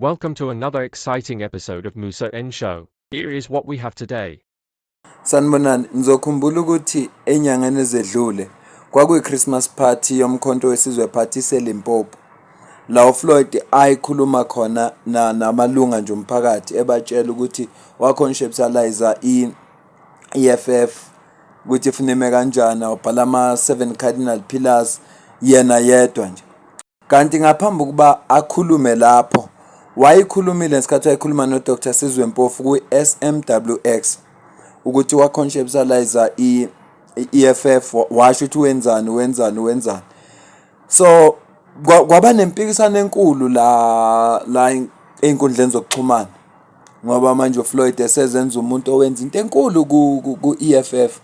Welcome to another exciting episode of Musa N Show. Here is what we have today. Sanibonani, ngizokhumbula ukuthi enyangeni ezedlule kwakuyi-Christmas party yomkhonto wesizwe party seLimpopo. La uFloyd ayikhuluma khona namalunga nje omphakathi ebatshela ukuthi waconceptualize i-EFF ukuthi ifuneme kanjani, wabhala ama-7 cardinal pillars yena yedwa nje. Kanti ngaphambi kuba akhulume lapho, wayikhulumile ngesikhathi wayikhuluma noDr. Sizwe Mpofu ku-SMWX ukuthi waconceptualize i-EFF, washo ukuthi wenzani. So kwaba nempikisano enkulu la einkundleni zokuxhumana ngoba manje uFloyd esezenza umuntu owenza into enkulu ku-EFF.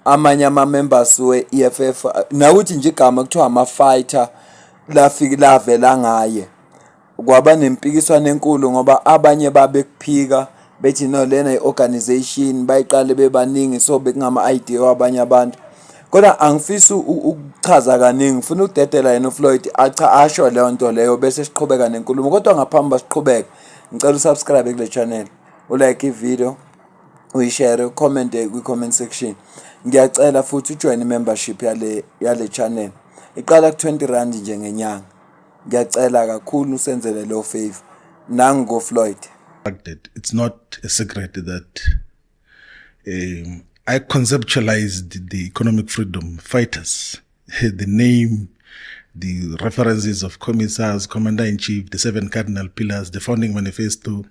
Amanye ama-members we-EFF nawuthi nje igama kuthiwa ama-fighter lavela ngaye. Kwaba nempikiswano enkulu ngoba abanye babekuphika bethi no lena i-organization bayiqale bebaningi so bekungama-idea wabanye abantu. Kodwa angifisi ukuchaza kaningi, ngifuna ukudedela yena uFloyd asho leyo nto leyo bese siqhubeka nenkulumo. Kodwa ngaphambi basiqhubeke, ngicela usubscribe kule channel, ulike ivideo, uyishare, ucomment kwi-comment section. Ngiyacela futhi ujoin i-membership yale channel. Iqala ku-20 rand nje ngenyanga. Ngiyacela kakhulu usenzele lo favor. Nangu ngoFloyd. It's not a secret that I conceptualized the economic freedom fighters. The name, the references of commissars, commander-in-chief, the 7 cardinal pillars, the founding manifesto,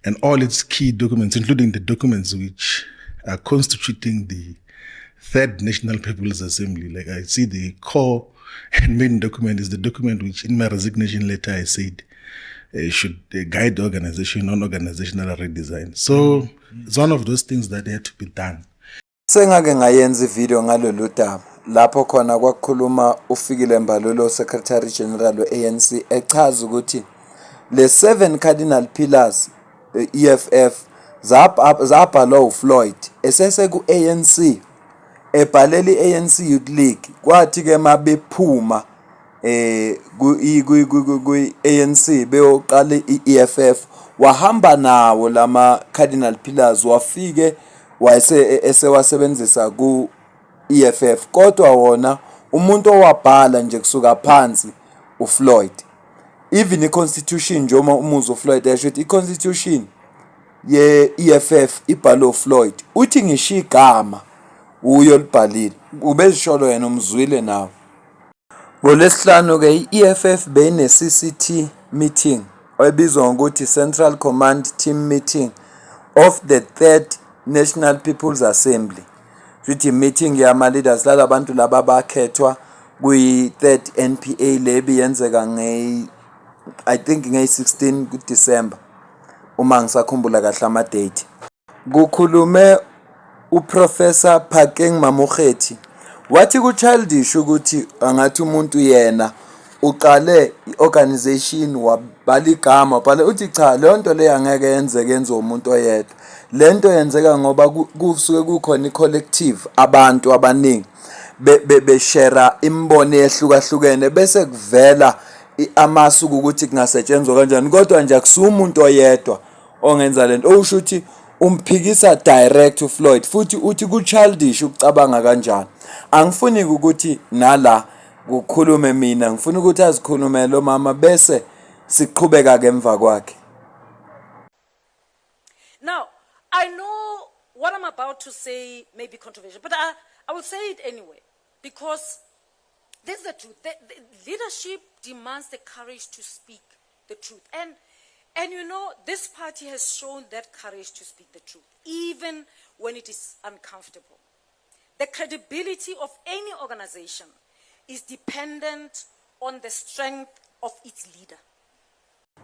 and all its key documents, including the documents which are constituting the Third National People's Assembly. Like I see the core and main document is the document which in my resignation letter I said should guide the organization on organizational redesign. So it's one of those things that had to be done. Sengake ngayenza ivideo ngalolu daba lapho khona kwakukhuluma uFikile Mbalula, Secretary General we-ANC, echaza ukuthi le 7 cardinal pillars EFF zabhalwa uFloyd esese ku-ANC, ebhalela i-ANC Youth League. Kwathi ke mabephuma ku-ANC beyoqala i-EFF, wahamba nawo lama cardinal pillars, wafike esewasebenzisa ku-EFF. Kodwa wona umuntu owabhala nje kusuka phansi uFloyd. Even i-constitution nje umuzwa uFloyd esho ukuthi i-constitution ye-EFF ibhalwe uFloyd. Uthi ngisho igama uyo libhalile, ubezisholo yena umzwile nawo. NgoLwesihlanu ke i-EFF beyine-CCT meeting ebizwa ngokuthi Central Command Team Meeting of the Third National People's Assembly. Futhi meeting yama-leaders lalabantu laba bakhethwa kwi-3rd NPA lebi yenzeka I think ngeyi-16 kuDisemba uma ngisakhumbula kahle ama-date. Kukhulume uProfessor Phakeng Mamokgethi, wathi ku-childish ukuthi angathi umuntu yena uqale i-organization wabhala igama, wabhala uthi cha leyo nto leyo angeke yenze umuntu oyedwa. Le nto yenzeka ngoba kusuke kukhona i-collective, abantu abaningi beshare imbono ehlukahlukene bese kuvela amasuku ukuthi kungasetshenzwa kanjani. Kodwa nje akusuka umuntu oyedwa ongenza lento. Usho ukuthi umphikisa direct uFloyd, futhi uthi ku-childish ukucabanga kanjani. Angifuni ukuthi nala kukhulume mina, ngifuna ukuthi azikhulumele lo mama bese siqhubeka ke emva kwakhe. Now, I know what I'm about to say may be controversial, but I will say it anyway, because this is the truth. The leadership demands the courage to speak the truth. And you know, this party has shown that courage to speak the truth, even when it is uncomfortable. The credibility of any organization is dependent on the strength of its leader.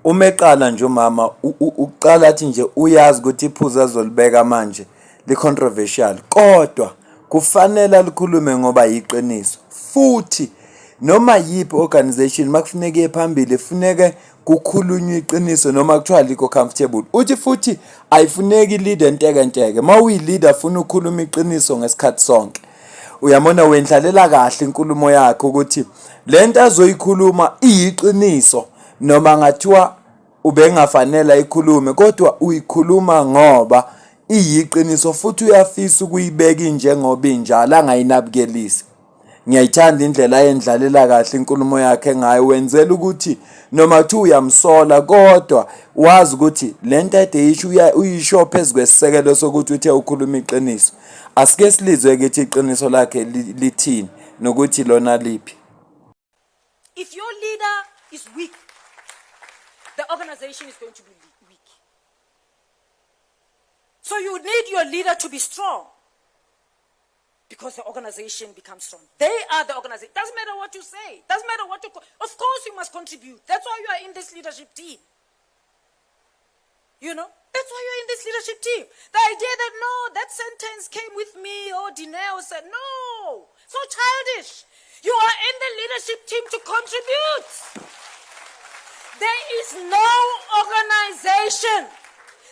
Umeqala nje umama uqala athi nje uyazi ukuthi iphuzu azolibeka manje li-controversial, kodwa kufanele likhulume ngoba yiqiniso. Futhi noma yiphi organization makufuneka ephambili ifuneke kukhulunywa iqiniso noma kuthiwa liko comfortable. Uthi futhi ayifuneki leader enteke. Ma uyi-leader funa ukukhuluma iqiniso ngesikhathi sonke. Uyamona wendlalela kahle inkulumo yakhe ukuthi lento azoyikhuluma iyiqiniso noma ngathiwa ubengafanele ayikhulume kodwa uyikhuluma ngoba iyiqiniso futhi uyafisa ukuyibeka njengoba injalo angayinabukelisi. Ngiyayithanda indlela ayendlalela kahle inkulumo yakhe ngayo, wenzela ukuthi noma kuthiwa uyamsola kodwa wazi ukuthi lento ade isho uyisho phezu kwesisekelo sokuthi uthe ukhuluma iqiniso. Asike silizwe ukuthi iqiniso lakhe lithini nokuthi lona liphi. If your leader is weak, the organization is going to be weak. So you need your leader to be strong because the organization becomes strong. They are the organization. Doesn't matter what you say. Doesn't matter what you... Of course you must contribute. That's why you are in this leadership team. You know? That's why you're in this leadership team. The idea that, no, that sentence came with me, or Dineo said, no. So childish. You are in the leadership team to contribute. There is no organization.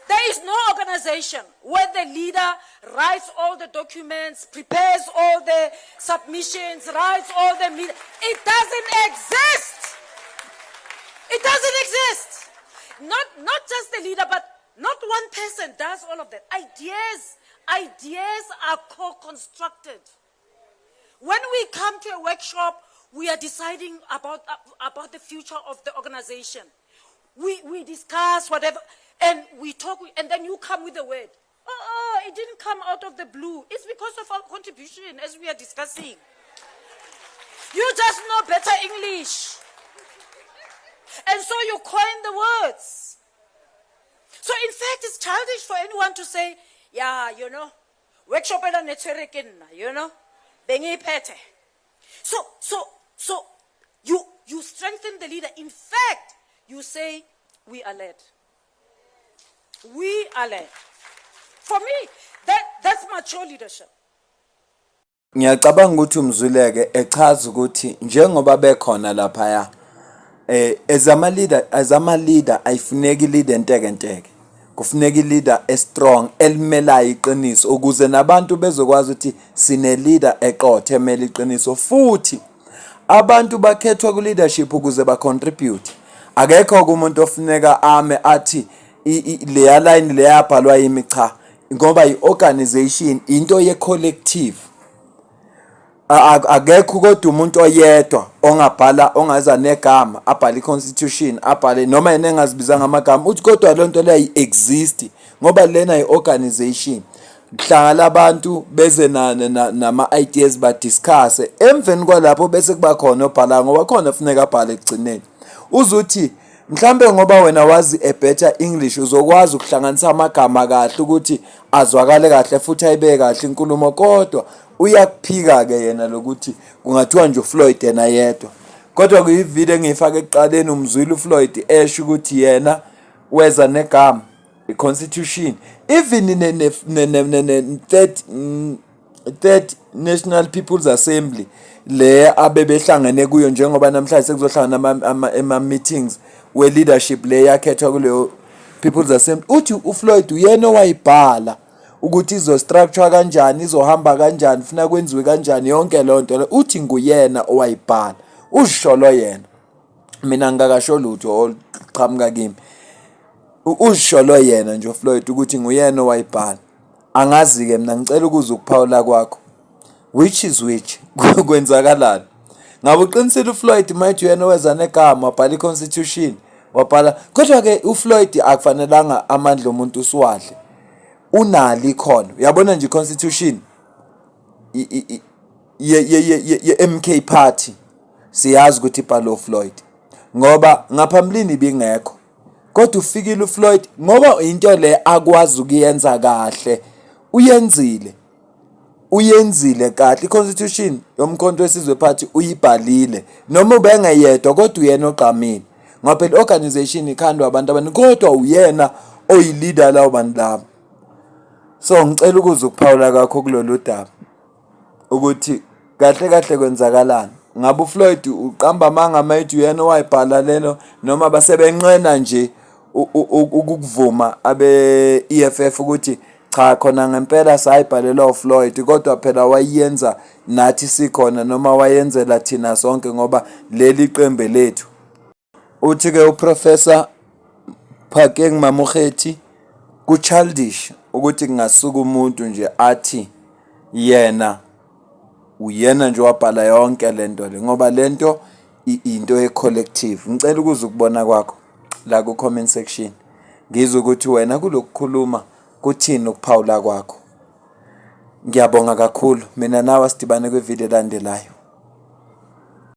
There is no organization where the leader writes all the documents, prepares all the submissions, writes all the... It doesn't exist. It doesn't exist. Not just the leader, but not one person does all of that. Ideas are co-constructed. When we come to a workshop, we are deciding about the future of the organization. We discuss whatever, and we talk, and then you come with a word. Oh, it didn't come out of the blue. It's because of our contribution, as we are discussing. You just know better English. And so you coin the words. So in fact, it's childish for anyone to say, yeah, you know, workshop ela networking, you know, bengiphethe. So you strengthen the leader. In fact, you say, we are led. We are led. For me, that's mature leadership. Ngiyacabanga ukuthi umzuleke echaza ukuthi njengoba bekhona lapha as ama leader ayifuneki leader enteke. Kufuneka leader strong elimelayo iqiniso ukuze nabantu bezokwazi ukuthi sine leader eqothe emela iqiniso futhi abantu bakhethwa ku leadership ukuze ba contribute. Akekho umuntu ofuneka ame athi leya line leyabhalwa yimi cha ngoba iorganization into ye collective. Akekho kodwa umuntu oyedwa ongabhala ongaza negama abhale iconstitution abhale noma yena engazibiza ngamagama uthi kodwa lonto leyo exist ngoba lena iorganization kuhlangana abantu beze nama ideas ba discuss emveni kwalapho bese kuba khona obhala ngoba khona kufuneka abhale ekugcineni uzuthi mhlambe ngoba wena wazi a better English uzokwazi ukuhlanganisa amagama kahle ukuthi azwakale kahle futhi ayibeke kahle inkulumo kodwa uyakuphika ke yena lokuthi kungathiwa nje uFloyd yena yedwa kodwa kuyivideo engiyifaka ekuqaleni umzwile uFloyd esho ukuthi yena weza negama iconstitution even in third National People's Assembly le abebehlangene kuyo njengoba namhlanje sekuzohlangana ama meetings we leadership le yakhethwa kuleyo People's Assembly uthi uFloyd uyena owayibhala ukuthi izo structure kanjani izohamba kanjani ufuna kwenziwe kanjani yonke lonto uthi nguyena owayibhala usholo yena mina ngakasho lutho oqhamuka kimi usholo yena nje uFloyd ukuthi nguyena owayibhala angazi ke mina ngicela ukuza ukuphawula kwakho which is which kwenzakalani ngabe uqinisile uFloyd mayithi yena weza negama wabhala iconstitution wabhala kodwa ke uFloyd akufanelanga amandla omuntu usiwadle unali khona uyabona nje constitution ye MK party siyazi ukuthi ibhala uFloyd ngoba ngaphambilini bingekho kodwa ufikile uFloyd ngoba into le akwazi ukuyenza kahle uyenzile kahle iconstitution yomkhonto wesizwe party uyibhalile noma ubengeyedwa kodwa uyena oqamile ngoba phela organization ikhandwa abantu abaningi kodwa uyena oyileader lawo bantu labo. So ngicela ukuza ukuphawula kakho kulolu daba ukuthi kahle kwenzakalani ngabe uFloyd uqamba manga mayithi uyena owayibhala lelo noma basebenqena nje ukuvuma abe EFF ukuthi cha khona ngempela sayibhalela uFloyd kodwa phela wayenza nathi sikhona noma wayenzela thina sonke ngoba leli qembe lethu. Uthi ke uProfessor Phake ngimamukhethi ku childish ukuthi kungasuka umuntu nje athi yena uyena nje wabhala yonke lento le ngoba lento into ecollective. Ngicela ukuze ukubona kwakho la ku comment section. Ngizwe ukuthi wena kulokukhuluma kuthini ukuphawula kwakho. Ngiyabonga kakhulu. Mina nawe sidibane kwivideo elandelayo.